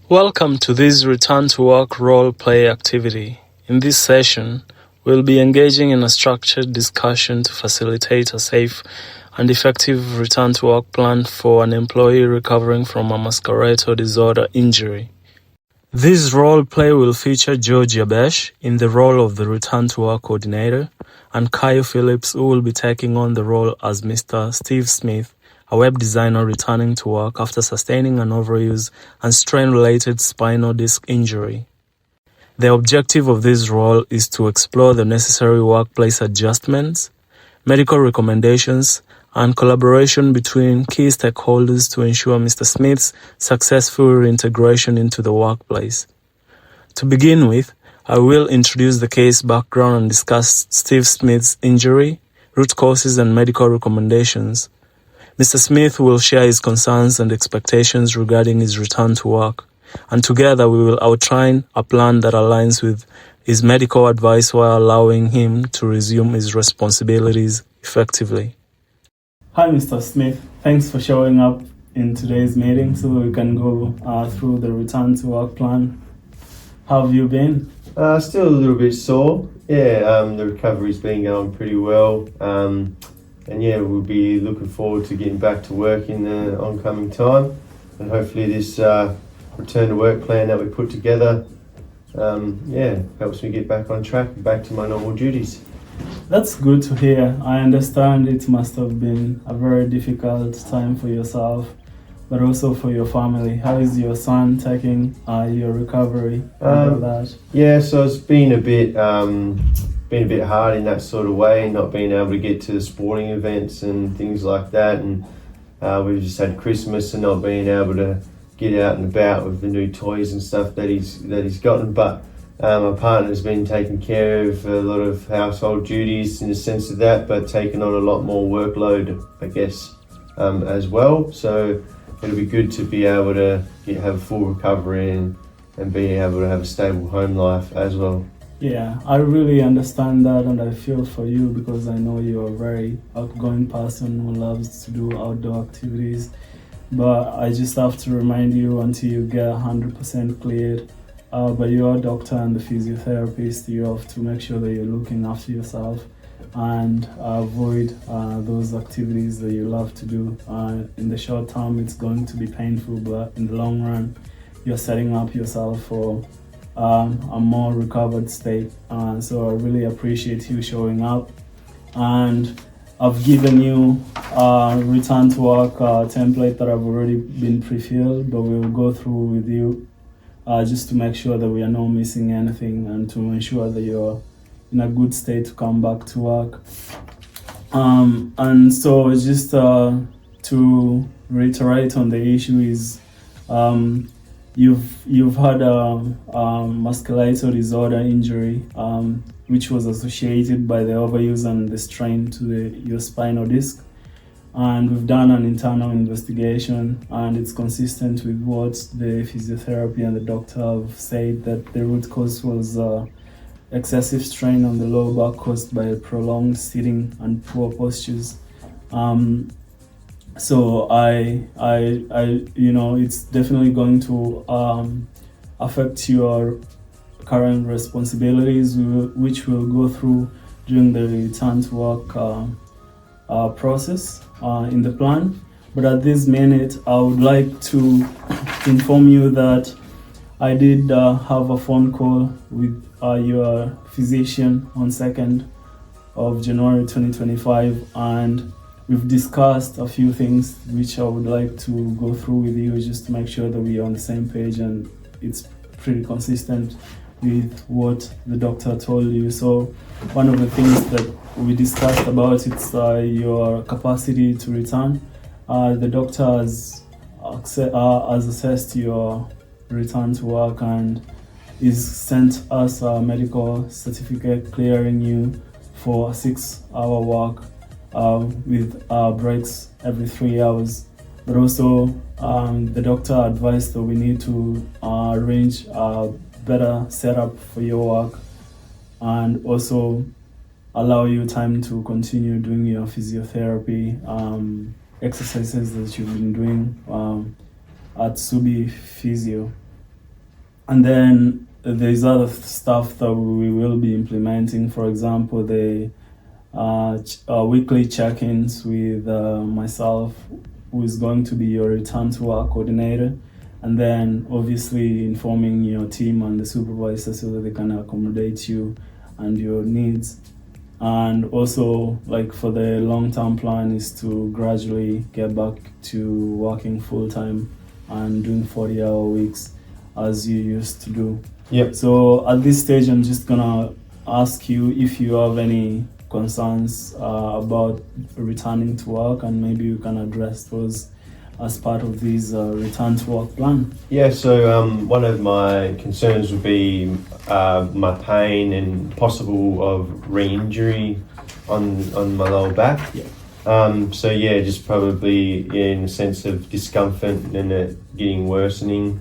Welcome to this Return to Work role play activity. In this session, we'll be engaging in a structured discussion to facilitate a safe and effective return to work plan for an employee recovering from a musculoskeletal disorder injury. This role play will feature George Yabesh in the role of the Return to Work coordinator and Kyle Phillips, who will be taking on the role as Mr. Steve Smith, a web designer returning to work after sustaining an overuse and strain-related spinal disc injury. The objective of this role is to explore the necessary workplace adjustments, medical recommendations, and collaboration between key stakeholders to ensure Mr. Smith's successful reintegration into the workplace. To begin with, I will introduce the case background and discuss Steve Smith's injury, root causes, and medical recommendations. Mr. Smith will share his concerns and expectations regarding his return to work, and together we will outline a plan that aligns with his medical advice while allowing him to resume his responsibilities effectively. Hi, Mr. Smith. Thanks for showing up in today's meeting so we can go through the return to work plan. How have you been? Still a little bit sore. The recovery's been going pretty well. We'll be looking forward to getting back to work in the oncoming time. And hopefully this return to work plan that we put together, helps me get back on track and back to my normal duties. That's good to hear. I understand it must have been a very difficult time for yourself, but also for your family. How is your son taking your recovery after that? So it's been a bit hard in that sort of way, not being able to get to the sporting events and things like that. And we've just had Christmas and not being able to get out and about with the new toys and stuff that he's gotten. But my partner's been taking care of a lot of household duties in the sense of that, but taking on a lot more workload, I guess, as well. So it'll be good to be able to have a full recovery and be able to have a stable home life as well. Yeah, I really understand that, and I feel for you because I know you're a very outgoing person who loves to do outdoor activities. But I just have to remind you, until you get 100% cleared by your doctor and the physiotherapist, you have to make sure that you're looking after yourself and avoid those activities that you love to do. In the short term, it's going to be painful, but in the long run, you're setting up yourself for a more recovered state. So I really appreciate you showing up, and I've given you a return to work template that I've already been pre-filled, but we'll go through with you just to make sure that we are not missing anything and to ensure that you're in a good state to come back to work. And so just to reiterate on the issue is You've had a musculoskeletal disorder injury, which was associated by the overuse and the strain to your spinal disc. And we've done an internal investigation, and it's consistent with what the physiotherapy and the doctor have said, that the root cause was excessive strain on the lower back caused by prolonged sitting and poor postures. So it's definitely going to affect your current responsibilities, which we'll go through during the return to work process in the plan. But at this minute, I would like to inform you that I did have a phone call with your physician on 2nd of January 2025, and we've discussed a few things which I would like to go through with you just to make sure that we are on the same page and it's pretty consistent with what the doctor told you. So one of the things that we discussed about it's your capacity to return. The doctor has assessed your return to work and is sent us a medical certificate clearing you for a 6-hour work with breaks every 3 hours. But also the doctor advised that we need to arrange a better setup for your work and also allow you time to continue doing your physiotherapy exercises that you've been doing at Subi Physio. And then there's other stuff that we will be implementing. For example, the weekly check-ins with myself, who is going to be your return to work coordinator, and then obviously informing your team and the supervisor so that they can accommodate you and your needs. And also, like, for the long-term plan is to gradually get back to working full-time and doing 40-hour weeks as you used to do. Yep. So at this stage, I'm just gonna ask you if you have any concerns about returning to work, and maybe you can address those as part of this return to work plan. Yeah, so one of my concerns would be my pain and possible of re-injury on my lower back. Yeah. So yeah, just probably in a sense of discomfort and it getting worsening.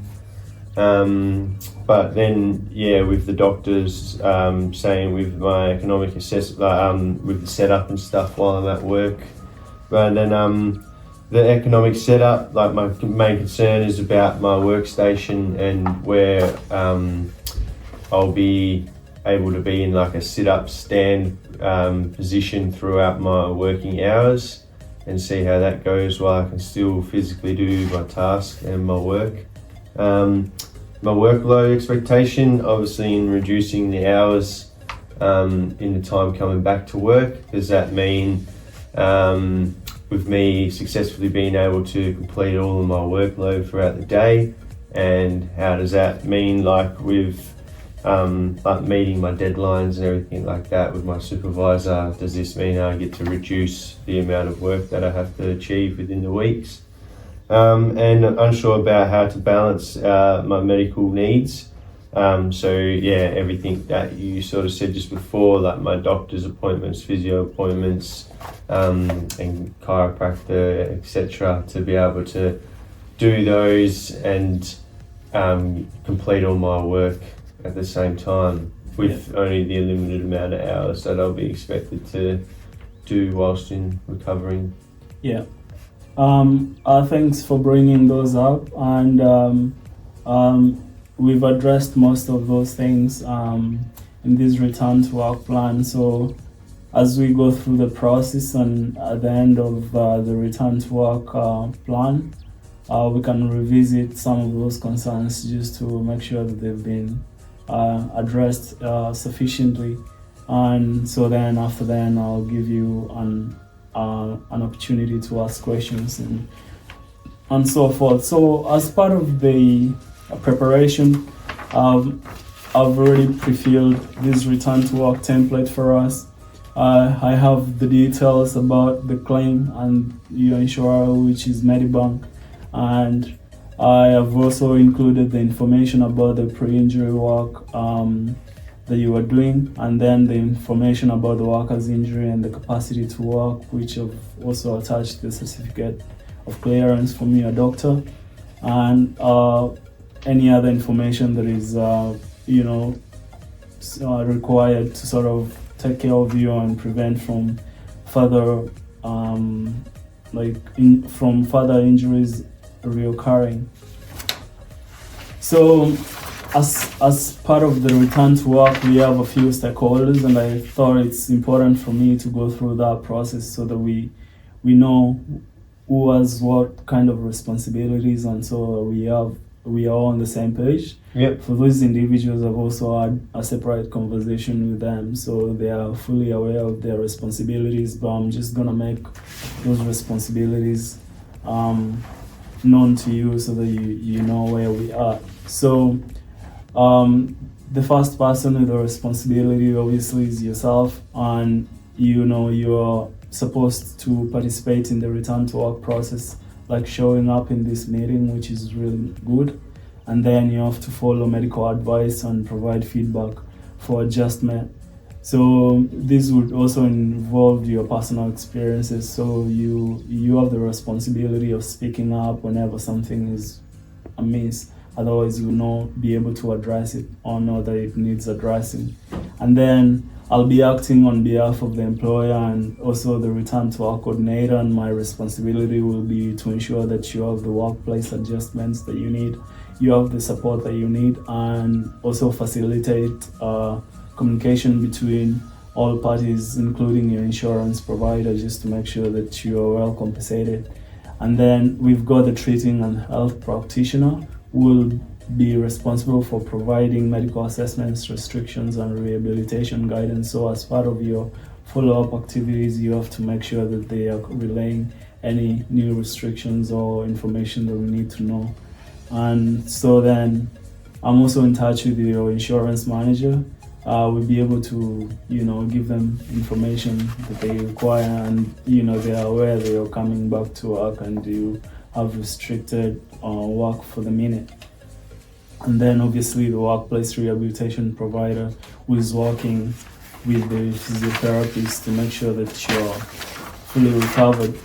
But then, yeah, with the doctors saying with my economic assessment, with the setup and stuff while I'm at work, but then the economic setup, like my main concern is about my workstation and where I'll be able to be in like a sit-up stand position throughout my working hours, and see how that goes while I can still physically do my task and my work. My workload expectation, obviously in reducing the hours in the time coming back to work. Does that mean with me successfully being able to complete all of my workload throughout the day? And how does that mean, like, with like meeting my deadlines and everything like that with my supervisor? Does this mean I get to reduce the amount of work that I have to achieve within the weeks? And unsure about how to balance my medical needs. So yeah, everything that you sort of said just before, like my doctor's appointments, physio appointments, and chiropractor, etc., to be able to do those and complete all my work at the same time with only the limited amount of hours that I'll be expected to do whilst in recovering. Yeah. Thanks for bringing those up, and we've addressed most of those things in this return to work plan. So as we go through the process and at the end of the return to work plan, we can revisit some of those concerns just to make sure that they've been addressed sufficiently. And so then after then I'll give you an opportunity to ask questions and so forth. So as part of the preparation, I've already pre-filled this return to work template for us. I have the details about the claim and your insurer, which is Medibank, and I have also included the information about the pre-injury work that you are doing, and then the information about the worker's injury and the capacity to work, which I've also attached the certificate of clearance from your doctor, and any other information that is required to sort of take care of you and prevent from further further injuries reoccurring. So as part of the return to work, we have a few stakeholders, and I thought it's important for me to go through that process so that we know who has what kind of responsibilities, and so we are all on the same page. Yep. For those individuals, I've also had a separate conversation with them, so they are fully aware of their responsibilities, but I'm just gonna make those responsibilities known to you so that you know where we are. So the first person with the responsibility obviously is yourself, and you're supposed to participate in the return to work process, like showing up in this meeting, which is really good, and then you have to follow medical advice and provide feedback for adjustment. So this would also involve your personal experiences, so you have the responsibility of speaking up whenever something is amiss. Otherwise, you will not be able to address it or know that it needs addressing. And then I'll be acting on behalf of the employer and also the return to work coordinator, and my responsibility will be to ensure that you have the workplace adjustments that you need, you have the support that you need, and also facilitate communication between all parties, including your insurance provider, just to make sure that you are well compensated. And then we've got the treating and health practitioner who will be responsible for providing medical assessments, restrictions, and rehabilitation guidance. So as part of your follow-up activities, you have to make sure that they are relaying any new restrictions or information that we need to know. And so then I'm also in touch with your insurance manager. We'll be able to, give them information that they require, and, they are aware that you're coming back to work and you have restricted work for the minute. And then obviously the workplace rehabilitation provider who is working with the physiotherapist to make sure that you're fully recovered.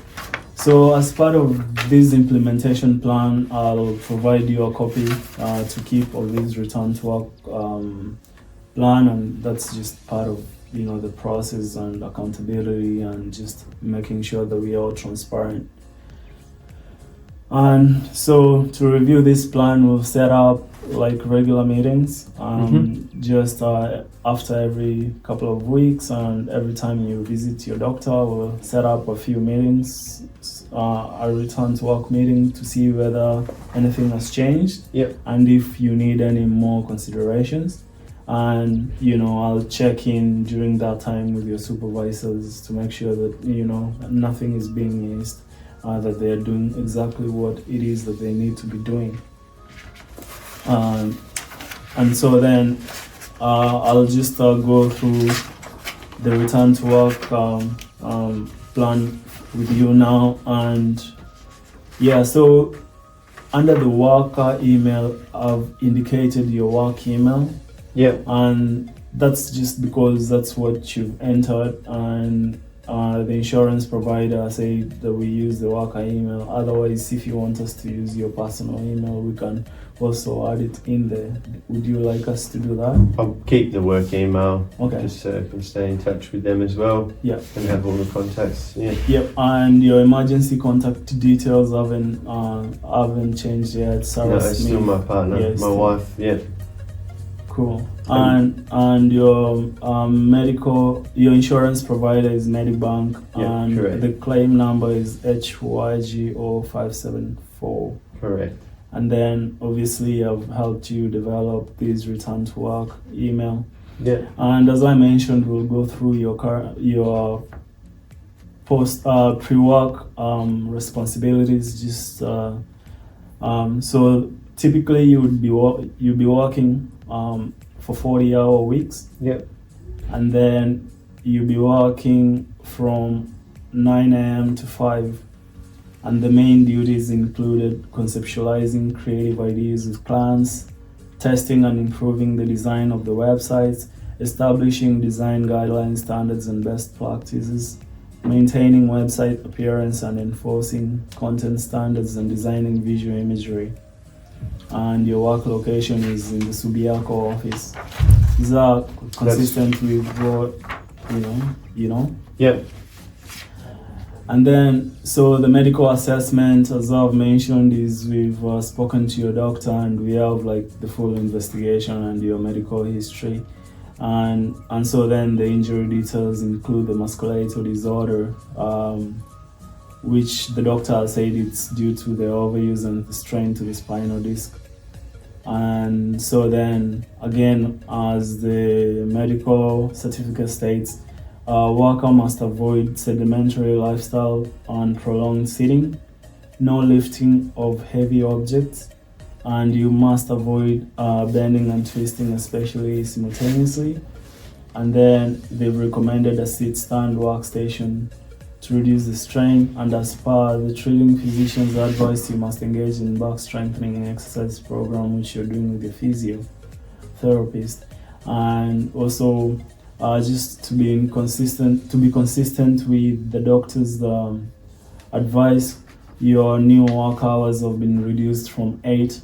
So as part of this implementation plan, I'll provide you a copy to keep of this return to work plan, and that's just part of the process and accountability and just making sure that we are all transparent. And so to review this plan, we'll set up like regular meetings just after every couple of weeks, and every time you visit your doctor, we'll set up a few meetings, a return to work meeting to see whether anything has changed. Yep. And if you need any more considerations. And I'll check in during that time with your supervisors to make sure that nothing is being missed, that they're doing exactly what it is that they need to be doing. And so then I'll just go through the return to work plan with you now. And so under the worker email, I've indicated your work email. Yeah. And that's just because that's what you've entered, and the insurance provider said that we use the worker email. Otherwise, if you want us to use your personal email, we can also add it in there. Would you like us to do that? I'll keep the work email. Okay. Just so I can stay in touch with them as well. Yeah. And have all the contacts. Yeah. Yep. And your emergency contact details haven't changed yet. Sarah No, it's still my partner, Yeah, my still. wife. Yeah. Cool. And your your insurance provider is Medibank, Yeah, and correct. the claim number is HYGO574. Correct. And then obviously I've helped you develop this return to work email. Yeah. And as I mentioned, we'll go through your post pre-work responsibilities. Just so typically you'll be working for 40-hour weeks. Yep. And then you'll be working from 9 a.m. to 5. And the main duties included conceptualizing creative ideas with clients, testing and improving the design of the websites, establishing design guidelines, standards, and best practices, maintaining website appearance and enforcing content standards, and designing visual imagery. And your work location is in the Subiaco office. Is that consistent with what you know? Yep. And then, so the medical assessment, as I've mentioned, is we've spoken to your doctor and we have like the full investigation and your medical history. And so then the injury details include the musculoskeletal disorder, which the doctor said it's due to the overuse and the strain to the spinal disc. And so then, again, as the medical certificate states, worker must avoid sedentary lifestyle and prolonged sitting, no lifting of heavy objects, and you must avoid bending and twisting, especially simultaneously. And then they've recommended a sit-stand workstation to reduce the strain, and as per the treating physician's advice, you must engage in back strengthening exercise program which you're doing with your physiotherapist. And also just to be consistent with the doctor's advice, your new work hours have been reduced from 8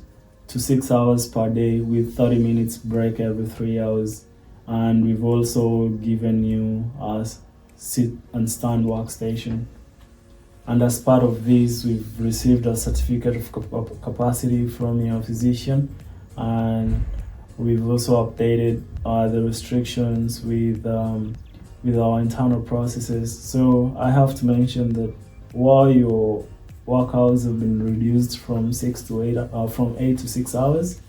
to 6 hours per day with 30 minutes break every 3 hours. and we've also given you a sit and stand workstation. And as part of this, we've received a certificate of capacity from your physician, and we've also updated the restrictions with our internal processes. So I have to mention that while your workouts have been reduced from 8 to 6 hours,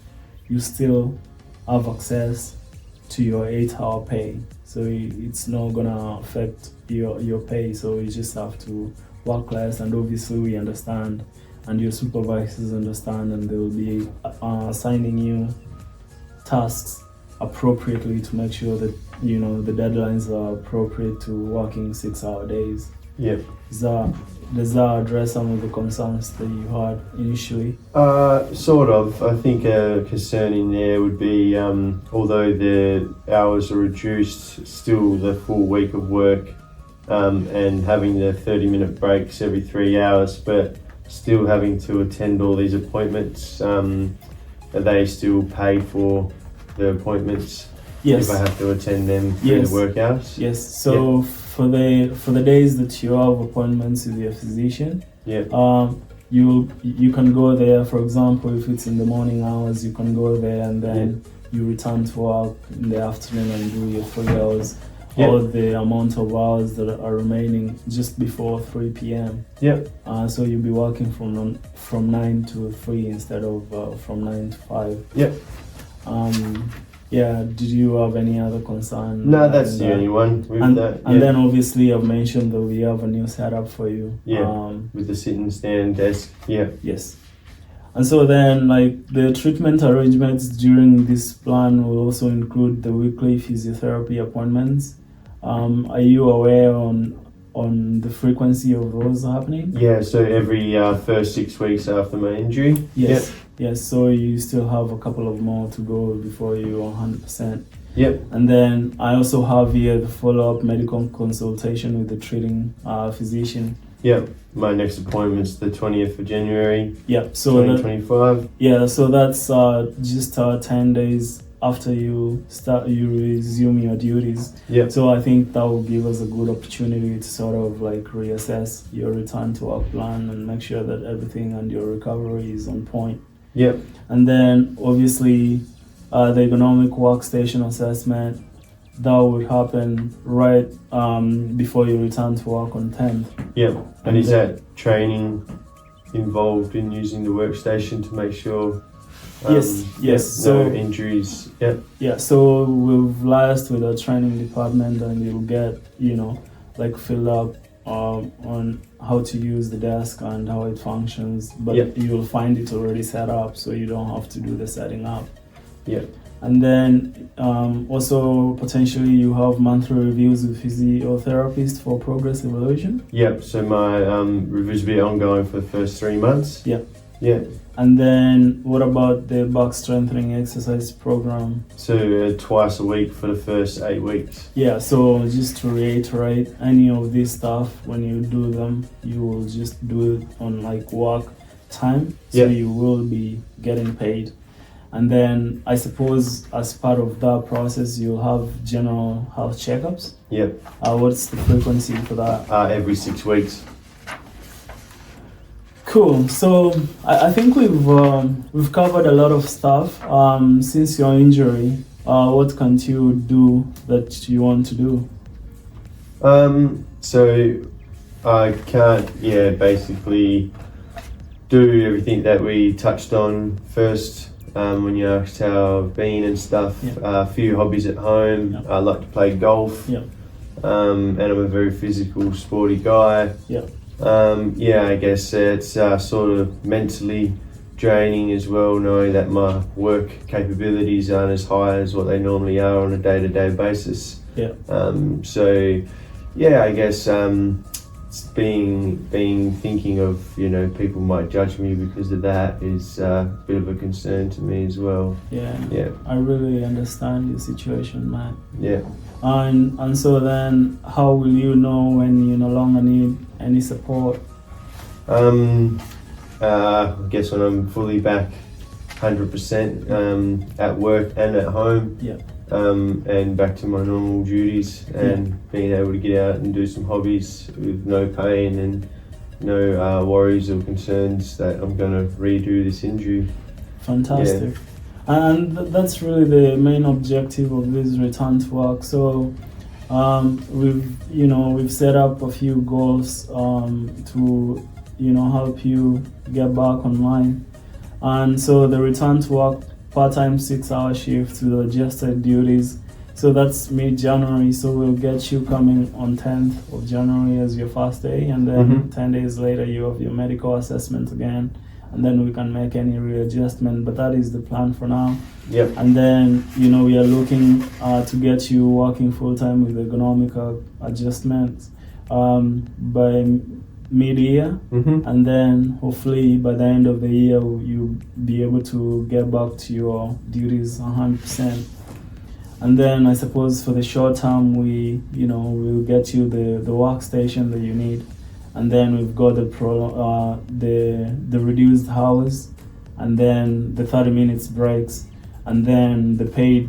you still have access to your 8-hour pay. So it's not gonna affect your pay. So you just have to work less, and obviously we understand, and your supervisors understand, and they will be assigning you tasks appropriately to make sure that the deadlines are appropriate to working 6-hour days. Yep. Does that address some of the concerns that you had initially? Sort of. I think a concern in there would be, although the hours are reduced, still the full week of work, and having the 30-minute breaks every 3 hours, but still having to attend all these appointments. Are they still paid for the appointments? Yes. If I have to attend them through the work hours? Yes. So for the days that you have appointments with your physician, you can go there. For example, if it's in the morning hours, you can go there, and then you return to work in the afternoon and do your 3 hours. Or the amount of hours that are remaining just before 3 p.m. So you'll be working from 9 to 3 instead of from 9 to 5. Did you have any other concern? No, that's the only one with that. And then obviously I've mentioned that we have a new setup for you. With the sit and stand desk. Yes. And so then, like, the treatment arrangements during this plan will also include the weekly physiotherapy appointments. Are you aware on the frequency of those happening? Yeah, so every first 6 weeks after my injury. Yes. Yes, so you still have a couple of more to go before you're 100%. And then I also have here the follow-up medical consultation with the treating physician. My next appointment's the 20th of January. So 2025. So that's just 10 days after you resume your duties. So I think that will give us a good opportunity to sort of like reassess your return to work plan and make sure that everything and your recovery is on point. And then obviously the ergonomic workstation assessment, that would happen right before you return to work on 10th. And is that training involved in using the workstation to make sure no injuries? So we've liaised with our training department, and you'll get filled up on how to use the desk and how it functions, but you'll find it already set up, so you don't have to do the setting up. And then also potentially you have monthly reviews with physiotherapists for progress evaluation. So my reviews will be ongoing for the first 3 months. And then what about the back strengthening exercise program? So twice a week for the first 8 weeks. So just to reiterate, any of this stuff, when you do them, you will just do it on like work time. So you will be getting paid. And then I suppose as part of that process, you'll have general health checkups. What's the frequency for that? Every 6 weeks. Cool. So I think we've covered a lot of stuff. Since your injury, what can't you do that you want to do? So I can't, basically do everything that we touched on first. When you asked how I've been and stuff, a few hobbies at home. I like to play golf, and I'm a very physical, sporty guy. I guess it's sort of mentally draining as well, knowing that my work capabilities aren't as high as what they normally are on a day-to-day basis. I guess thinking of people might judge me because of that is a bit of a concern to me as well. I really understand your situation, man. And so then how will you know when you no longer need any support? I guess when I'm fully back 100% at work and at home. and back to my normal duties, and being able to get out and do some hobbies with no pain and no worries or concerns that I'm going to redo this injury. Fantastic. And that's really the main objective of this return to work. So we've set up a few goals to help you get back online. And so the return to work part-time 6-hour shift with adjusted duties. So that's mid-January. So we'll get you coming on 10th of January as your first day, and then 10 days later you have your medical assessment again, and then we can make any readjustment. But that is the plan for now. Yep. And then we are looking to get you working full-time with ergonomic adjustments by mid-year, and then hopefully by the end of the year you'll be able to get back to your duties 100%. And then I suppose for the short term we'll get you the workstation that you need, and then we've got the reduced hours, and then the 30 minutes breaks, and then the paid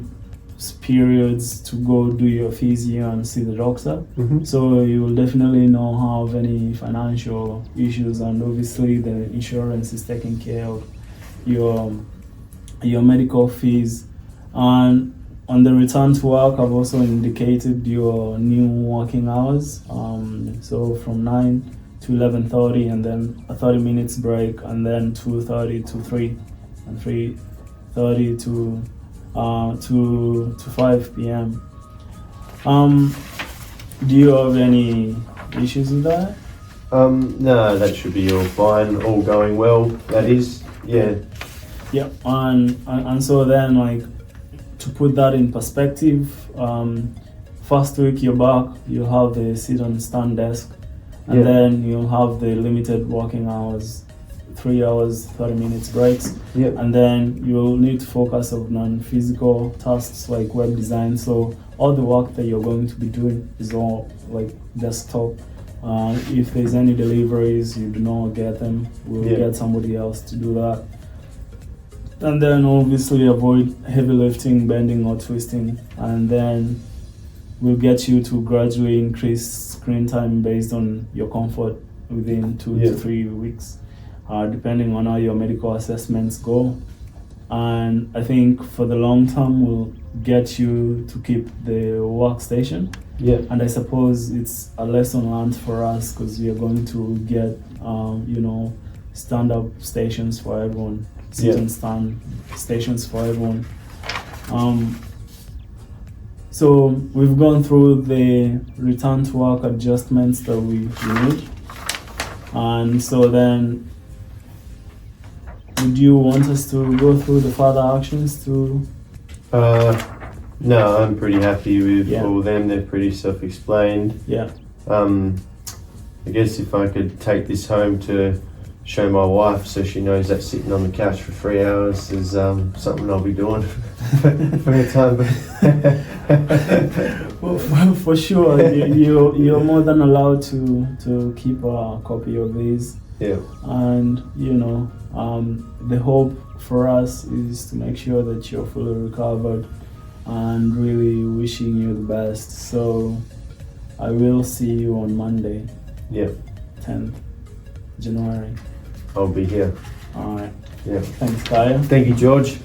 periods to go do your physio and see the doctor. So you will definitely not have any financial issues, and obviously the insurance is taking care of your medical fees. And on the return to work, I've also indicated your new working hours. So from 9 to 11:30, and then a 30 minutes break, and then 2:30 to 3, and 3:30 to 5 p.m. Do you have any issues with that? No, that should be all fine, all going well, that is, yeah. Yeah, and so then, like, to put that in perspective, first week you're back, you'll have the sit and stand desk, and then you'll have the limited working hours, 3 hours, 30 minutes breaks. And then you'll need to focus on non-physical tasks like web design. So all the work that you're going to be doing is all like desktop. If there's any deliveries, you do not get them, we'll get somebody else to do that. And then obviously avoid heavy lifting, bending or twisting. And then we'll get you to gradually increase screen time based on your comfort within 2 to 3 weeks. Depending on how your medical assessments go. And I think for the long term, we'll get you to keep the workstation. And I suppose it's a lesson learned for us, because we are going to get, stand-up stations for everyone, sit and stand stations for everyone. So we've gone through the return to work adjustments that we need. And so then, would you want us to go through the further actions to? No, I'm pretty happy with all of them. They're pretty self-explained. I guess if I could take this home to show my wife so she knows that sitting on the couch for 3 hours is something I'll be doing for the time. Well, for sure, you're more than allowed to keep a copy of these. And the hope for us is to make sure that you're fully recovered, and really wishing you the best. So I will see you on Monday, 10th January. I'll be here. All right. Thanks, Kaya. Thank you, George.